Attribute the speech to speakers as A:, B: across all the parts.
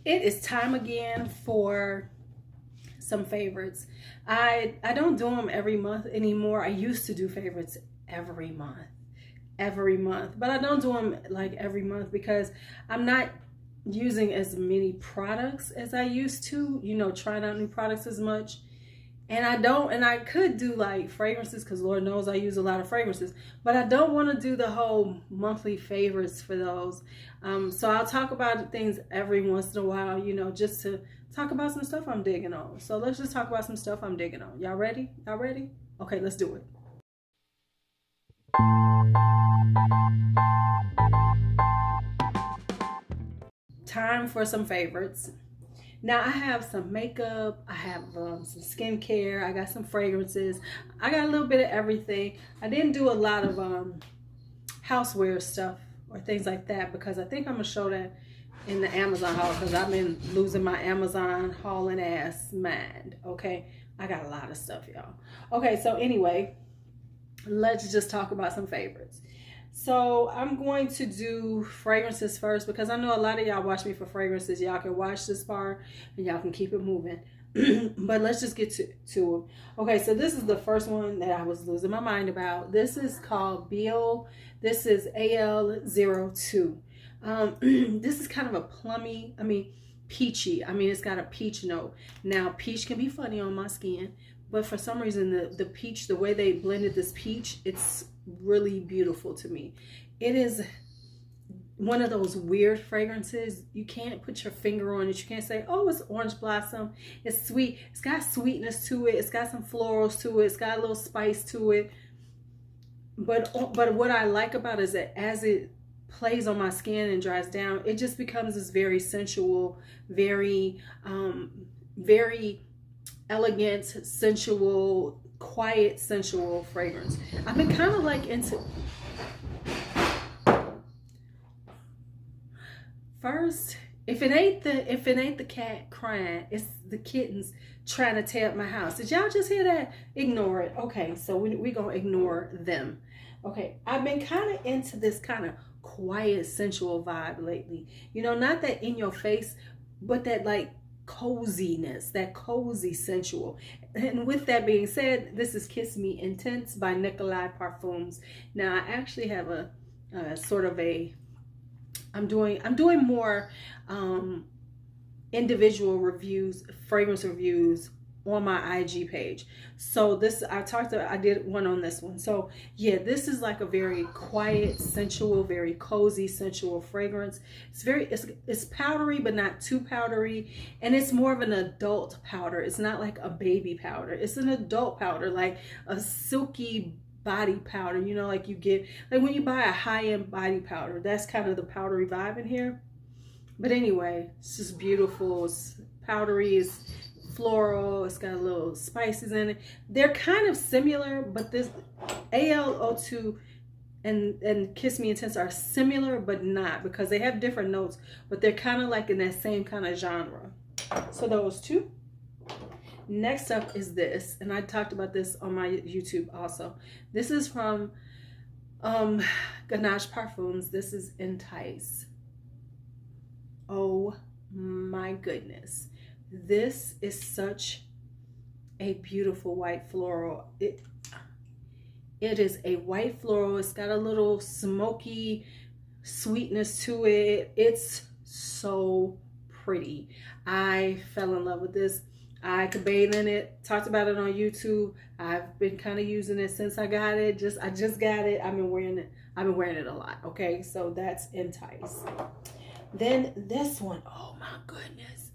A: It is time again for some favorites. I don't do them every month anymore. I used to do favorites every month, but I don't do them like every month because I'm not using as many products as I used to, trying out new products as much. And I could do like fragrances because Lord knows I use a lot of fragrances, but I don't want to do the whole monthly favorites for those. So I'll talk about things every once in a while, just to talk about some stuff I'm digging on. So let's just talk about some stuff I'm digging on. Y'all ready? Y'all ready? Okay, let's do it. Time for some favorites. Now I have some makeup, I have some skincare, I got some fragrances, I got a little bit of everything. I didn't do a lot of houseware stuff or things like that because I think I'm gonna show that in the Amazon haul because I've been losing my Amazon hauling ass mind. Okay, I got a lot of stuff, y'all. Okay, so anyway, let's just talk about some favorites. So I'm going to do fragrances first because I know a lot of y'all watch me for fragrances. Y'all can watch this part and y'all can keep it moving. But let's just get to them. Okay, so this is the first one that I was losing my mind about. This is called Beal. This is AL02. This is kind of a plummy, peachy. It's got a peach note. Now, peach can be funny on my skin, but for some reason, the peach, the way they blended this peach, it's really beautiful to me. It is one of those weird fragrances. You can't put your finger on it. You can't say, oh, it's orange blossom. It's sweet. It's got sweetness to it. It's got some florals to it. It's got a little spice to it. But what I like about it is that as it plays on my skin and dries down, it just becomes this very sensual, very elegant, sensual, quiet, sensual fragrance. I've been kind of like into. First, if it ain't the cat crying, it's the kittens trying to tear up my house. Did y'all just hear that? Ignore it. Okay, so we gonna ignore them. Okay, I've been kind of into this kind of quiet, sensual vibe lately. Not that in your face, but that like coziness, that cozy sensual. And with that being said, this is Kiss Me Intense by Nicolai Parfums. Now I actually have a sort of a I'm doing more individual reviews, fragrance reviews on my IG page. So I did one on this one. So yeah, this is like a very quiet, sensual, very cozy, sensual fragrance. It's powdery, but not too powdery. And it's more of an adult powder. It's not like a baby powder. It's an adult powder, like a silky body powder, like you get, like when you buy a high-end body powder, that's kind of the powdery vibe in here. But anyway, it's just beautiful. It's powdery, it's floral, it's got little spices in it. They're kind of similar, but this AL02 and Kiss Me Intense are similar, but not, because they have different notes, but they're kind of like in that same kind of genre. So those two. Next up is this, and I talked about this on my YouTube also. This is from Ganache Parfums. This is Entice. Oh my goodness. This is such a beautiful white floral. It is a white floral. It's got a little smoky sweetness to it. It's so pretty. I fell in love with this. I could bathe in it. Talked about it on YouTube. I've been kind of using it since I got it. I just got it. I've been wearing it a lot. Okay, so that's Entice. Then this one, oh my goodness.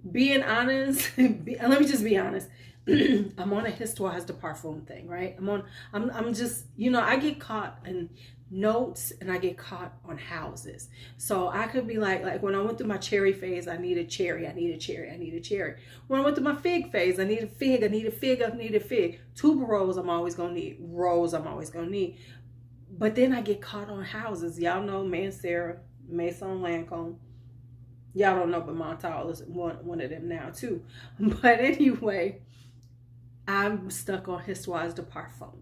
A: Being honest, let me just be honest. I'm on a Histoire de Parfum thing, right? I'm just, I get caught in notes and I get caught on houses. So I could be like when I went through my cherry phase, I need a cherry, I need a cherry, I need a cherry. When I went through my fig phase, I need a fig, I need a fig, I need a fig. Tuberose I'm always gonna need. Rose I'm always gonna need. But then I get caught on houses. Y'all know Mancera, Maison Lancome. Y'all don't know, but Montal is one of them now too. But anyway, I'm stuck on Histoire de Parfum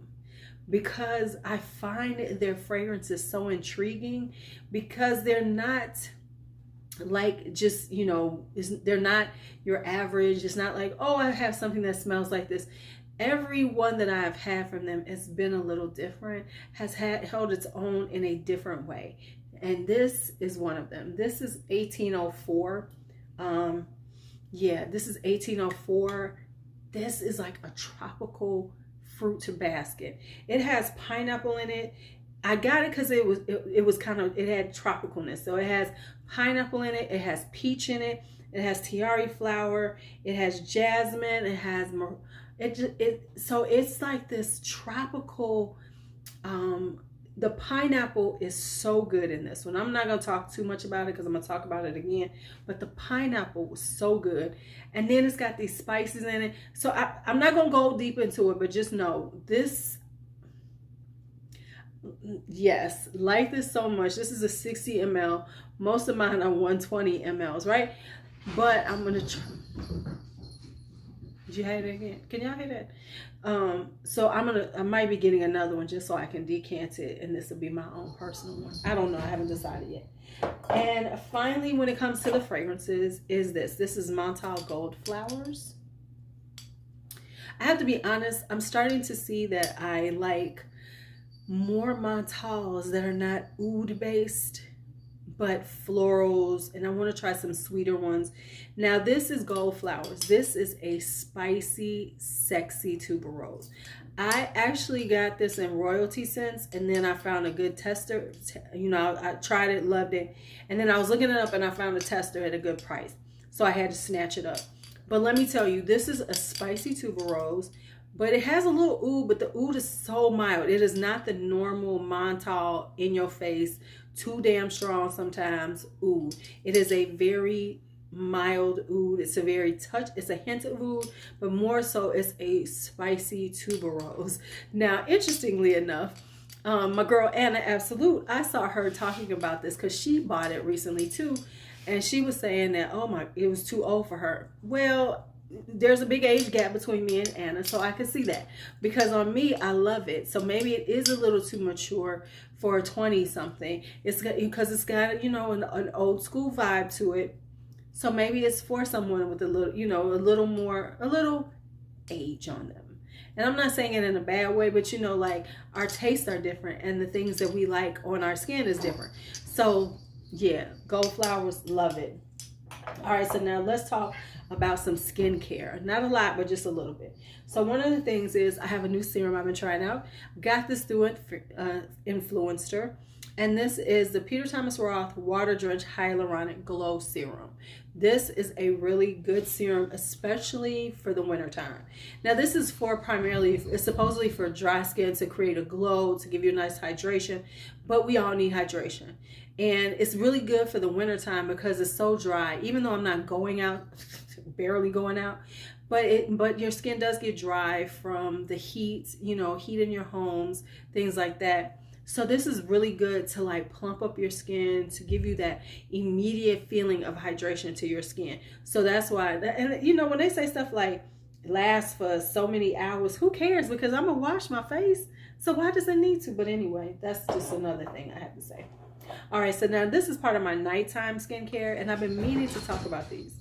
A: because I find their fragrances so intriguing because they're not like just, you know, they're not your average. It's not like, oh, I have something that smells like this. Every one that I've had from them has been a little different, has held its own in a different way. And this is one of them. This is 1804. Yeah, this is 1804. This is like a tropical fruit basket. It has pineapple in it. I got it because it was kind of, it had tropicalness. So it has pineapple in it. It has peach in it. It has tiare flower. It has jasmine. It has so it's like this tropical. The pineapple is so good in this one. I'm not going to talk too much about it because I'm going to talk about it again. But the pineapple was so good. And then it's got these spices in it. So I'm not going to go deep into it, but just know this. Yes, like this so much. This is a 60 ml. Most of mine are 120 mLs, right? But I'm going to try. Did you hear that again? Can y'all hear that? So I might be getting another one just so I can decant it, and this will be my own personal one. I don't know. I haven't decided yet. And finally, when it comes to the fragrances, is this. This is Montal Gold Flowers. I have to be honest. I'm starting to see that I like more Montals that are not oud based, but florals, and I want to try some sweeter ones. Now this is Gold Flowers. This is a spicy, sexy tuberose. I actually got this in Royalty Scents, and then I found a good tester. You know, I tried it, loved it, and then I was looking it up and I found a tester at a good price, so I had to snatch it up. But let me tell you, this is a spicy tuberose, but it has a little oud, but the oud is so mild. It is not the normal Montal in your face, too damn strong sometimes oud. It is a very mild oud. It's a very it's a hint of oud, but more so it's a spicy tuberose. Now, interestingly enough, my girl Anna Absolute, I saw her talking about this because she bought it recently too, and she was saying that, oh my, it was too old for her. Well, there's a big age gap between me and Anna, so I can see that, because on me, I love it. So maybe it is a little too mature for a 20 something. It's because it's got, you know, an old school vibe to it. So maybe it's for someone with a little, you know, a little age on them. And I'm not saying it in a bad way, but you know, like our tastes are different and the things that we like on our skin is different. So yeah, Gold Flowers, love it. All right, so now let's talk about some skincare. Not a lot, but just a little bit. So one of the things is I have a new serum I've been trying out. Got this through Influencer. And this is the Peter Thomas Roth Water Drenched Hyaluronic Glow Serum. This is a really good serum, especially for the winter time. Now this is for primarily, it's supposedly for dry skin, to create a glow, to give you a nice hydration, but we all need hydration. And it's really good for the winter time because it's so dry. Even though I'm not going out, barely going out, but your skin does get dry from the heat, you know, heat in your homes, things like that. So this is really good to like plump up your skin, to give you that immediate feeling of hydration to your skin. So that's why, and you know, when they say stuff like lasts for so many hours, who cares? Because I'm gonna wash my face. So why does it need to? But anyway, that's just another thing I have to say. All right, so now this is part of my nighttime skincare, and I've been meaning to talk about these.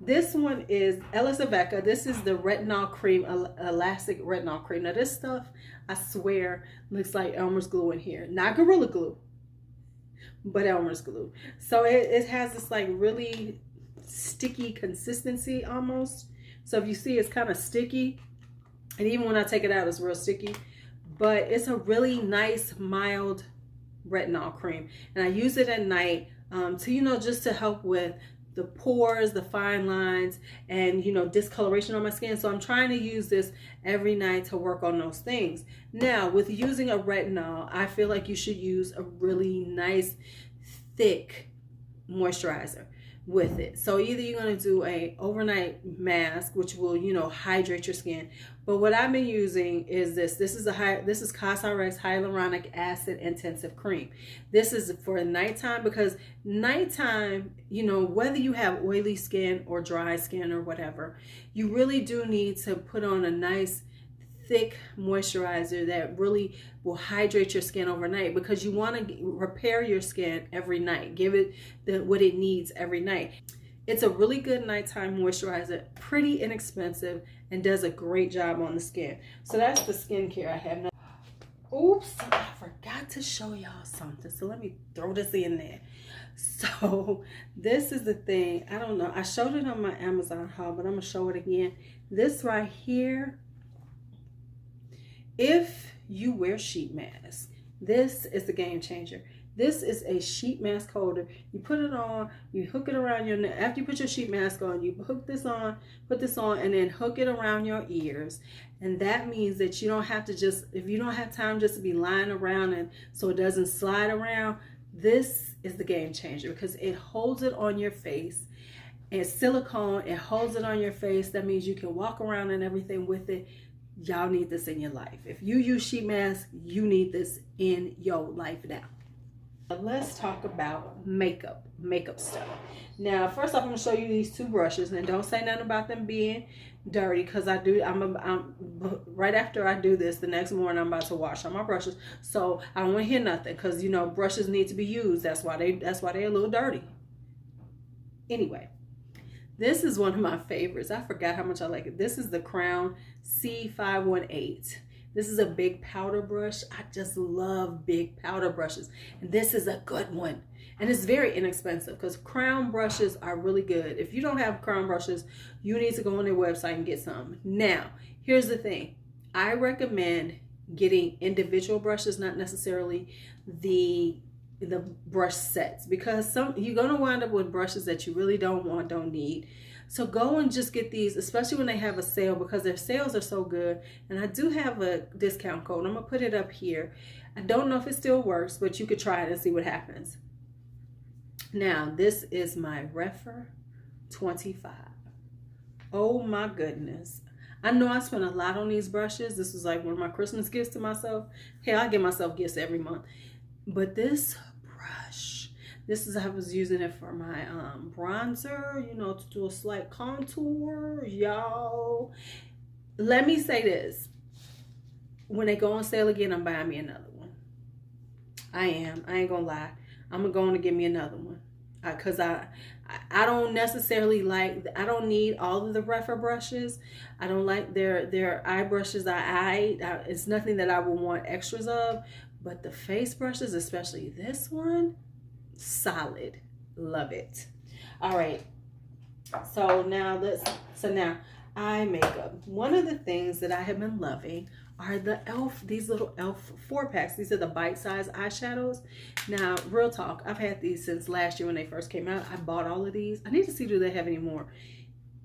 A: This one is Elizavecca. This is the retinol cream, elastic retinol cream. Now this stuff, I swear, looks like Elmer's glue in here. Not Gorilla Glue, but Elmer's glue. So it has this like really sticky consistency almost. So if you see, it's kind of sticky. And even when I take it out, it's real sticky. But it's a really nice, mild retinol cream. And I use it at night to, you know, just to help with the pores, the fine lines, and, you know, discoloration on my skin. So I'm trying to use this every night to work on those things. Now, with using a retinol, I feel like you should use a really nice, thick moisturizer with it. So either you're going to do a overnight mask, which will, you know, hydrate your skin. But what I've been using is this. This is CosRx Hyaluronic Acid Intensive Cream. This is for nighttime, because nighttime, you know, whether you have oily skin or dry skin or whatever, you really do need to put on a nice thick moisturizer that really will hydrate your skin overnight, because you want to repair your skin every night. Give it what it needs every night. It's a really good nighttime moisturizer, pretty inexpensive, and does a great job on the skin. So that's the skincare I have now. Oops, I forgot to show y'all something. So let me throw this in there. So this is the thing. I don't know. I showed it on my Amazon haul, but I'm going to show it again. This right here, if you wear sheet masks, this is the game changer. This is a sheet mask holder. You put it on, you hook it around your neck. After you put your sheet mask on, you hook this on, put this on, and then hook it around your ears. And that means that you don't have to just, if you don't have time just to be lying around and so it doesn't slide around, this is the game changer, because it holds it on your face. It's silicone, it holds it on your face. That means you can walk around and everything with it. Y'all need this in your life. If you use sheet masks, you need this in your life now. Let's talk about makeup stuff. Now, first off, I'm gonna show you these two brushes, and don't say nothing about them being dirty, because I'm right after I do this, the next morning I'm about to wash all my brushes, so I don't want to hear nothing, because you know brushes need to be used. That's why they're a little dirty. Anyway, this is one of my favorites. I forgot how much I like it. This is the Crown C518. This is a big powder brush. I just love big powder brushes. And this is a good one. And it's very inexpensive, because Crown brushes are really good. If you don't have Crown brushes, you need to go on their website and get some. Now, here's the thing. I recommend getting individual brushes, not necessarily the brush sets, because you're going to wind up with brushes that you really don't need. So go and just get these, especially when they have a sale, because their sales are so good. And I do have a discount code. I'm going to put it up here. I don't know if it still works, but you could try it and see what happens. Now, this is my Refer 25. Oh my goodness. I know I spent a lot on these brushes. This was like one of my Christmas gifts to myself. Hey, I give myself gifts every month. But this brush, I was using it for my bronzer, you know, to do a slight contour, y'all. Let me say this. When they go on sale again, I'm buying me another one. I ain't gonna lie. I'm going to give me another one. Because I don't necessarily like, I don't need all of the Refer brushes. I don't like their eye brushes. It's nothing that I would want extras of. But the face brushes, especially this one, solid. Love it. All right. So now eye makeup. One of the things that I have been loving are these little e.l.f. 4-packs. These are the bite-sized eyeshadows. Now, real talk, I've had these since last year when they first came out. I bought all of these. I need to see, do they have any more?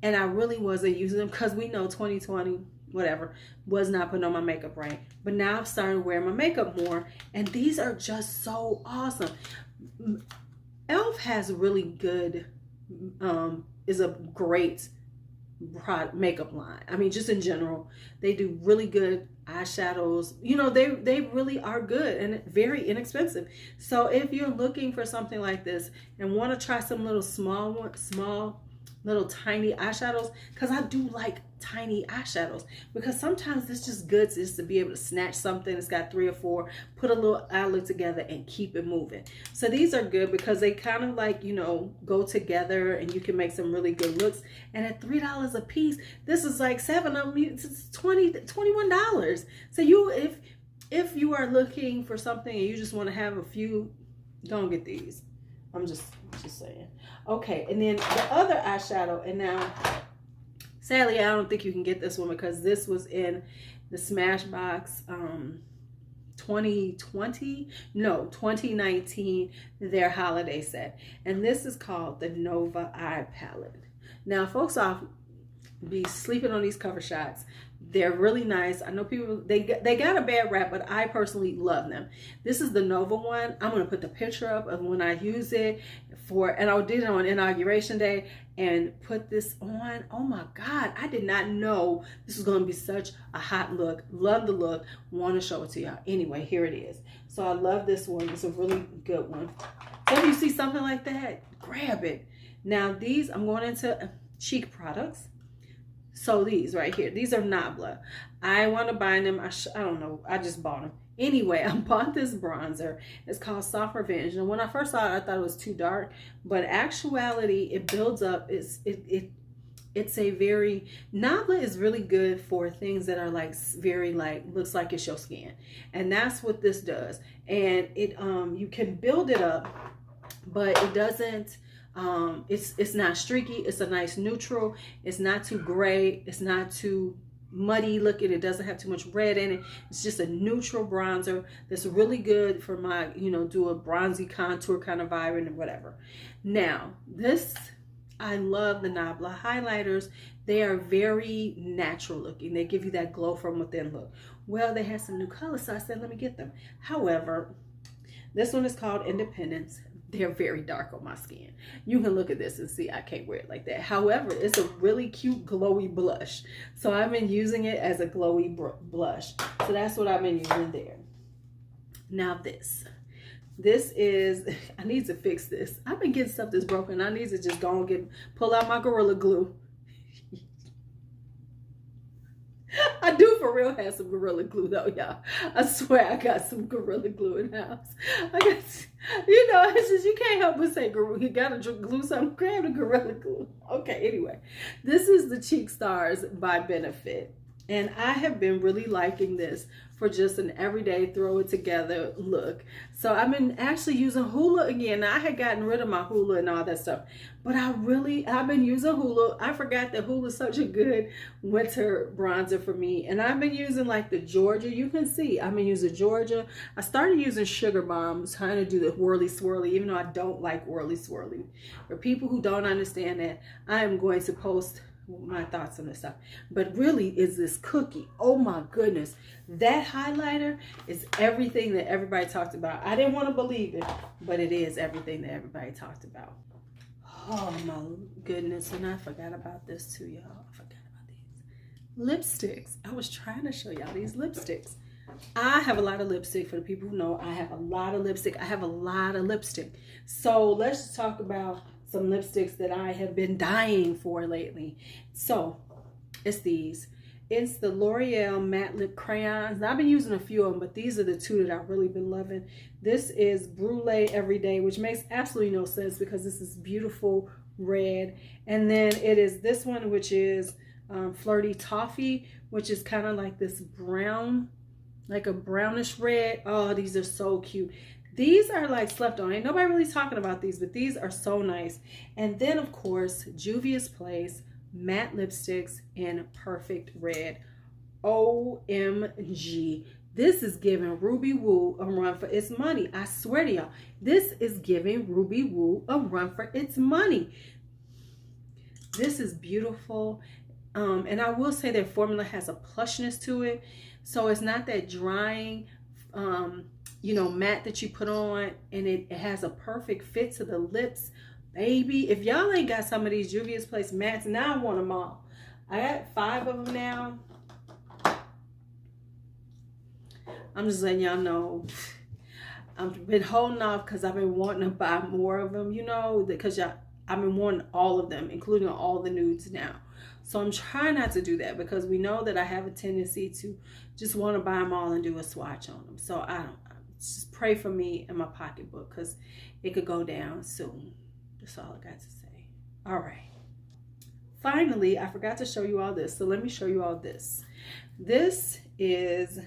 A: And I really wasn't using them, because we know 2020, whatever, was not putting on my makeup right. But now I've started wearing my makeup more, and these are just so awesome. e.l.f. has really good, is a great makeup line. I mean, just in general, they do really good eyeshadows. You know, they really are good and very inexpensive. So if you're looking for something like this and want to try some little small little tiny eyeshadows, because I do like tiny eyeshadows, because sometimes it's just good just to be able to snatch something that's got 3 or 4, put a little eye look together and keep it moving. So these are good because they kind of like, you know, go together and you can make some really good looks. And at $3 a piece, this is like 7 of them, it's $21. So if you are looking for something and you just want to have a few, don't get these. I'm just saying. Okay, and then the other eyeshadow, and now sadly I don't think you can get this one because this was in the Smashbox 2019, their holiday set, and this is called the Nova Eye Palette. Now folks off be sleeping on these cover shots. They're really nice. I know people, they got a bad rap, but I personally love them. This is the Nova one. I'm going to put the picture up of when I use it and I did it on Inauguration Day and put this on. Oh my God. I did not know this was going to be such a hot look. Love the look. Want to show it to y'all. Anyway, here it is. So I love this one. It's a really good one. So if you see something like that, grab it. Now these, I'm going into cheek products. So these right here, these are Nabla. I want to buy them. I don't know. I just bought them. Anyway, I bought this bronzer. It's called Soft Revenge. And when I first saw it, I thought it was too dark. But actuality, it builds up. It's a very, Nabla is really good for things that are like very like, looks like it's your skin. And that's what this does. And it, you can build it up, but it doesn't, it's not streaky. It's a nice neutral. It's not too gray. It's not too muddy looking. It doesn't have too much red in it. It's just a neutral bronzer that's really good for my, you know, do a bronzy contour kind of vibe and whatever. Now this, I love the Nabla highlighters. They are very natural looking. They give you that glow from within look. Well, they had some new colors, so I said, let me get them. However, this one is called Independence. They're very dark on my skin. You can look at this and see I can't wear it like that. However, it's a really cute glowy blush. So I've been using it as a glowy blush. So that's what I've been using there. Now this is, I need to fix this. I've been getting stuff that's broken. I need to just go and pull out my Gorilla Glue. I do for real have some Gorilla Glue though, y'all. I swear I got some Gorilla Glue in the house. I got, you know, it's just, you can't help but say, you gotta glue something, grab the Gorilla Glue. Okay, anyway. This is the Cheek Stars by Benefit. And I have been really liking this for just an everyday throw it together look. So I've been actually using Hoola again. Now, I had gotten rid of my Hoola and all that stuff, but I've been using Hoola. I forgot that Hoola is such a good winter bronzer for me. And I've been using like the Georgia. You can see I've been using Georgia. I started using Sugar Bombs, trying to do the whirly swirly, even though I don't like whirly swirly. For people who don't understand that, I am going to post my thoughts on this stuff. But really, is this cookie? Oh my goodness, that highlighter is everything that everybody talked about. I didn't want to believe it, but it is everything that everybody talked about. Oh my goodness, and I forgot about this too, y'all. I forgot about these lipsticks. I was trying to show y'all these lipsticks. I have a lot of lipstick. For the people who know, I have a lot of lipstick. I have a lot of lipstick. So let's just talk about some lipsticks that I have been dying for lately. So it's these. It's the L'Oreal Matte Lip Crayons. Now, I've been using a few of them, but these are the two that I've really been loving. This is Brulee Everyday, which makes absolutely no sense because this is beautiful red. And then it is this one, which is Flirty Toffee, which is kind of like this brown, like a brownish red. Oh, these are so cute. These are like slept on. Ain't nobody really talking about these, but these are so nice. And then, of course, Juvia's Place matte lipsticks in Perfect Red. OMG. This is giving Ruby Woo a run for its money. I swear to y'all, this is giving Ruby Woo a run for its money. This is beautiful. And I will say their formula has a plushness to it. So it's not that drying, you know, matte that you put on, and it has a perfect fit to the lips. Baby, if y'all ain't got some of these Juvia's Place mattes, now I want them all. I got 5 of them now. I'm just letting y'all know. I've been holding off because I've been wanting to buy more of them, you know, because I've been wanting all of them, including all the nudes now. So I'm trying not to do that because we know that I have a tendency to just want to buy them all and do a swatch on them. So just pray for me in my pocketbook because it could go down soon. That's all I got to say. All right. Finally, I forgot to show you all this. So let me show you all this. This is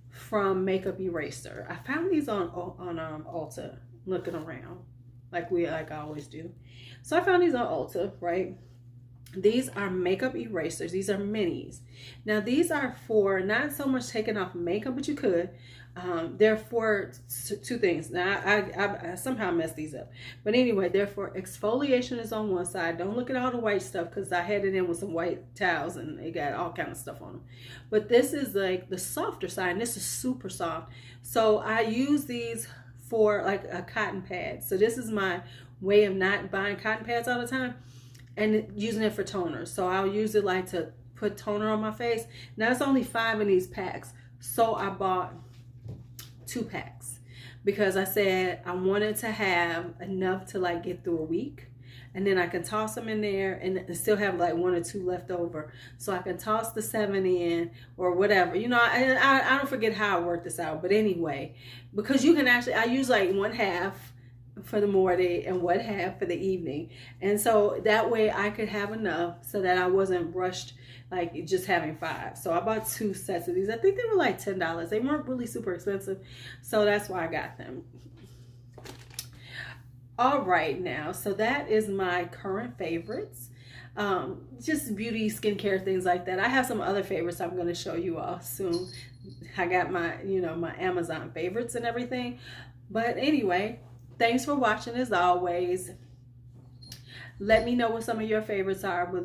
A: from Makeup Eraser. I found these on Ulta, looking around like I always do. So I found these on Ulta, right? These are makeup erasers. These are minis. Now these are for not so much taking off makeup, but you could. They're for two things. Now I somehow messed these up, but anyway, they're for exfoliation is on one side. Don't look at all the white stuff because I had it in with some white towels and they got all kind of stuff on them. But this is like the softer side, and this is super soft. So I use these for like a cotton pad. So this is my way of not buying cotton pads all the time and using it for toner. So I'll use it like to put toner on my face. Now it's only 5 in these packs. So I bought 2 packs because I said I wanted to have enough to like get through a week. and then I can toss them in there and still have like 1 or 2 left over. So I can toss the 7 in or whatever. You know, I don't forget how I work this out. But anyway, because you can actually, I use like 1/2 for the morning and 1/2 for the evening. And so that way I could have enough so that I wasn't rushed like just having 5. So I bought 2 sets of these. I think they were like $10. They weren't really super expensive. So that's why I got them. All right, now, so that is my current favorites. Just beauty, skincare, things like that. I have some other favorites I'm going to show you all soon. I got my, my Amazon favorites and everything. But anyway, thanks for watching as always. Let me know what some of your favorites are. But,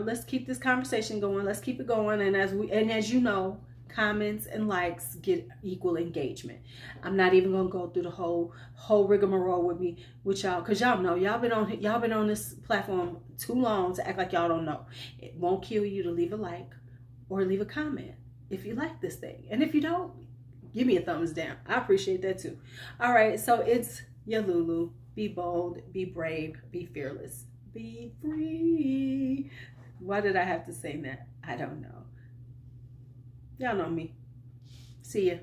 A: let's keep this conversation going. Let's keep it going. And as you know, comments and likes get equal engagement. I'm not even gonna go through the whole rigmarole with y'all, because y'all know y'all been on this platform too long to act like y'all don't know. It won't kill you to leave a like or leave a comment if you like this thing, and if you don't, give me a thumbs down. I appreciate that too. All right, so it's your LuuLuu. Be bold, be brave, be fearless, be free. Why did I have to say that? I don't know. Y'all know me. See ya.